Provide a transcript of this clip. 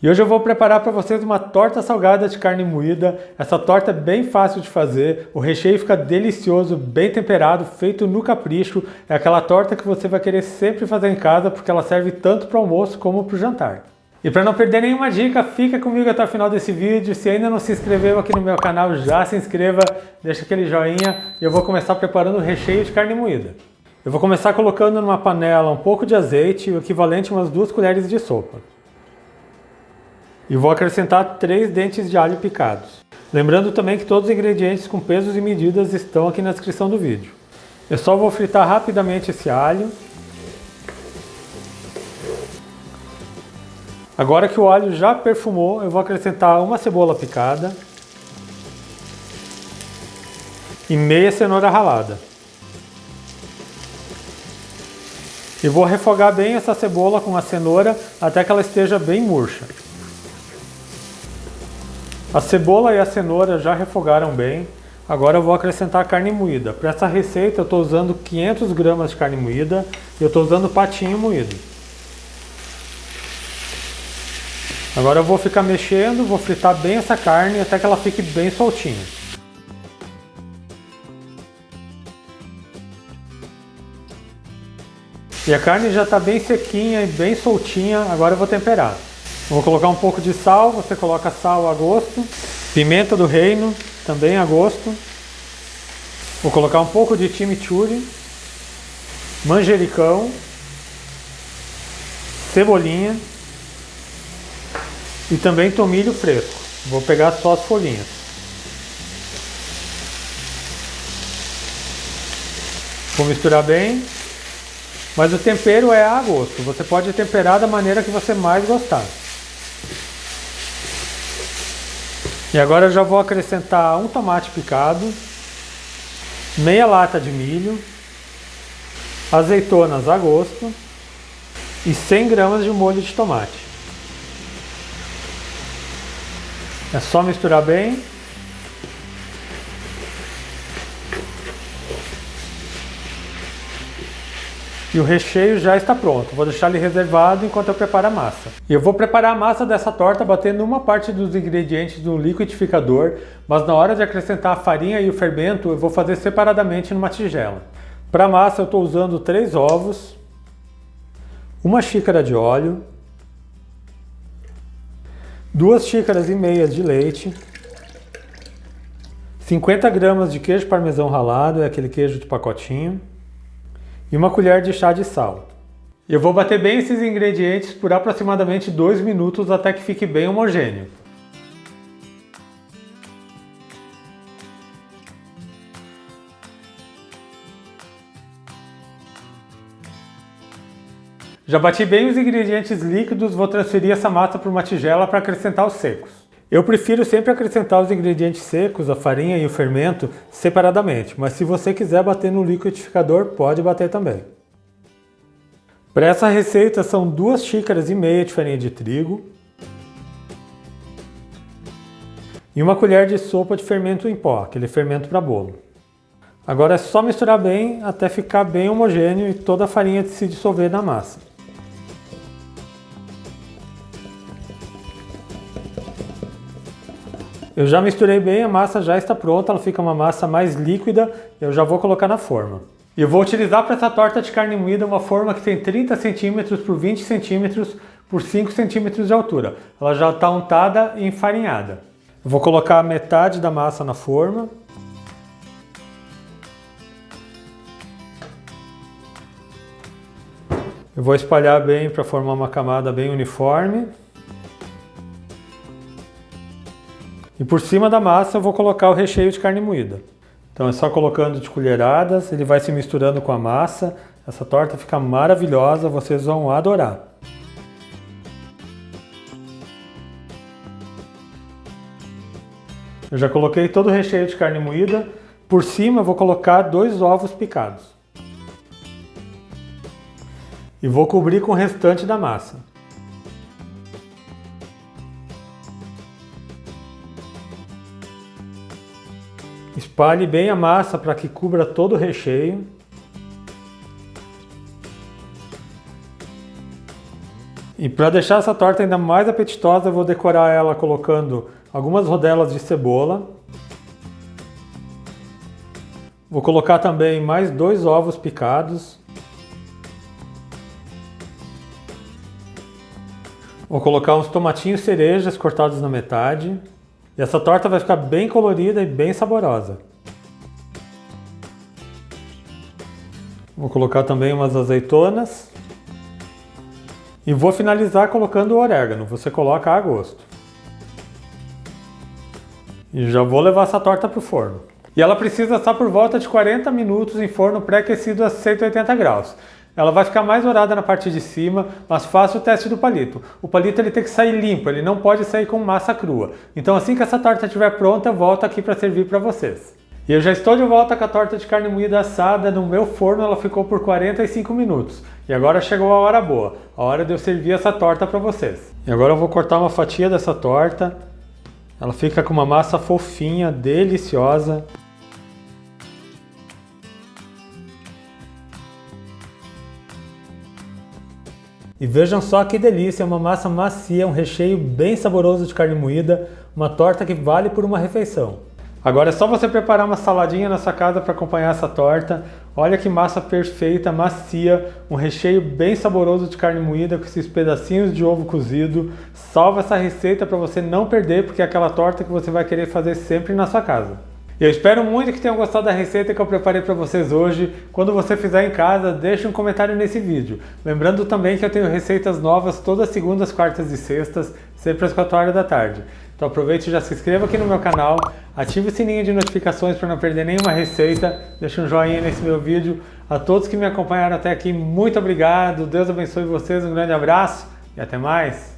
E hoje eu vou preparar para vocês uma torta salgada de carne moída. Essa torta é bem fácil de fazer, o recheio fica delicioso, bem temperado, feito no capricho. É aquela torta que você vai querer sempre fazer em casa porque ela serve tanto para o almoço como para o jantar. E para não perder nenhuma dica, fica comigo até o final desse vídeo. Se ainda não se inscreveu aqui no meu canal, já se inscreva, deixa aquele joinha e eu vou começar preparando o recheio de carne moída. Eu vou começar colocando numa panela um pouco de azeite, o equivalente a umas 2 colheres de sopa. E vou acrescentar 3 dentes de alho picados. Lembrando também que todos os ingredientes com pesos e medidas estão aqui na descrição do vídeo. Eu só vou fritar rapidamente esse alho. Agora que o alho já perfumou, eu vou acrescentar uma cebola picada e meia cenoura ralada. E vou refogar bem essa cebola com a cenoura até que ela esteja bem murcha. A cebola e a cenoura já refogaram bem. Agora eu vou acrescentar a carne moída. Para essa receita eu estou usando 500 gramas de carne moída e eu estou usando patinho moído. Agora eu vou ficar mexendo, vou fritar bem essa carne até que ela fique bem soltinha. E a carne já está bem sequinha e bem soltinha, agora eu vou temperar. Vou colocar um pouco de sal, você coloca sal a gosto. Pimenta do reino, também a gosto. Vou colocar um pouco de chimichurri. Manjericão. Cebolinha. E também tomilho fresco. Vou pegar só as folhinhas. Vou misturar bem. Mas o tempero é a gosto. Você pode temperar da maneira que você mais gostar. E agora eu já vou acrescentar um tomate picado, meia lata de milho, azeitonas a gosto e 100 gramas de molho de tomate. É só misturar bem. E o recheio já está pronto, vou deixar ele reservado enquanto eu preparo a massa. E eu vou preparar a massa dessa torta batendo uma parte dos ingredientes no liquidificador, mas na hora de acrescentar a farinha e o fermento eu vou fazer separadamente numa tigela. Para a massa eu estou usando 3 ovos, 1 xícara de óleo, 2 xícaras e meia de leite, 50 gramas de queijo parmesão ralado, é aquele queijo de pacotinho, e 1 colher de chá de sal. Eu vou bater bem esses ingredientes por aproximadamente 2 minutos até que fique bem homogêneo. Já bati bem os ingredientes líquidos, vou transferir essa massa para uma tigela para acrescentar os secos. Eu prefiro sempre acrescentar os ingredientes secos, a farinha e o fermento, separadamente, mas se você quiser bater no liquidificador, pode bater também. Para essa receita são 2 xícaras e meia de farinha de trigo e 1 colher de sopa de fermento em pó, aquele fermento para bolo. Agora é só misturar bem até ficar bem homogêneo e toda a farinha se dissolver na massa. Eu já misturei bem, a massa já está pronta, ela fica uma massa mais líquida e eu já vou colocar na forma. E eu vou utilizar para essa torta de carne moída uma forma que tem 30 cm por 20 cm por 5 cm de altura. Ela já está untada e enfarinhada. Eu vou colocar metade da massa na forma. Eu vou espalhar bem para formar uma camada bem uniforme. E por cima da massa eu vou colocar o recheio de carne moída. Então é só colocando de colheradas, ele vai se misturando com a massa. Essa torta fica maravilhosa, vocês vão adorar. Eu já coloquei todo o recheio de carne moída. Por cima eu vou colocar 2 ovos picados. E vou cobrir com o restante da massa. Espalhe bem a massa para que cubra todo o recheio. E para deixar essa torta ainda mais apetitosa, eu vou decorar ela colocando algumas rodelas de cebola. Vou colocar também mais 2 ovos picados. Vou colocar uns tomatinhos cerejas cortados na metade. E essa torta vai ficar bem colorida e bem saborosa. Vou colocar também umas azeitonas. E vou finalizar colocando o orégano. Você coloca a gosto. E já vou levar essa torta para o forno. E ela precisa estar por volta de 40 minutos em forno pré-aquecido a 180 graus. Ela vai ficar mais dourada na parte de cima, mas faça o teste do palito. O palito ele tem que sair limpo, ele não pode sair com massa crua. Então assim que essa torta estiver pronta, eu volto aqui para servir para vocês. E eu já estou de volta com a torta de carne moída assada. No meu forno ela ficou por 45 minutos. E agora chegou a hora boa, a hora de eu servir essa torta para vocês. E agora eu vou cortar uma fatia dessa torta. Ela fica com uma massa fofinha, deliciosa. E vejam só que delícia, uma massa macia, um recheio bem saboroso de carne moída, uma torta que vale por uma refeição. Agora é só você preparar uma saladinha na sua casa para acompanhar essa torta. Olha que massa perfeita, macia, um recheio bem saboroso de carne moída com esses pedacinhos de ovo cozido. Salva essa receita para você não perder, porque é aquela torta que você vai querer fazer sempre na sua casa. Eu espero muito que tenham gostado da receita que eu preparei para vocês hoje. Quando você fizer em casa, deixe um comentário nesse vídeo. Lembrando também que eu tenho receitas novas todas segundas, quartas e sextas, sempre às 4 horas da tarde. Então aproveite e já se inscreva aqui no meu canal, ative o sininho de notificações para não perder nenhuma receita, deixe um joinha nesse meu vídeo. A todos que me acompanharam até aqui, muito obrigado, Deus abençoe vocês, um grande abraço e até mais!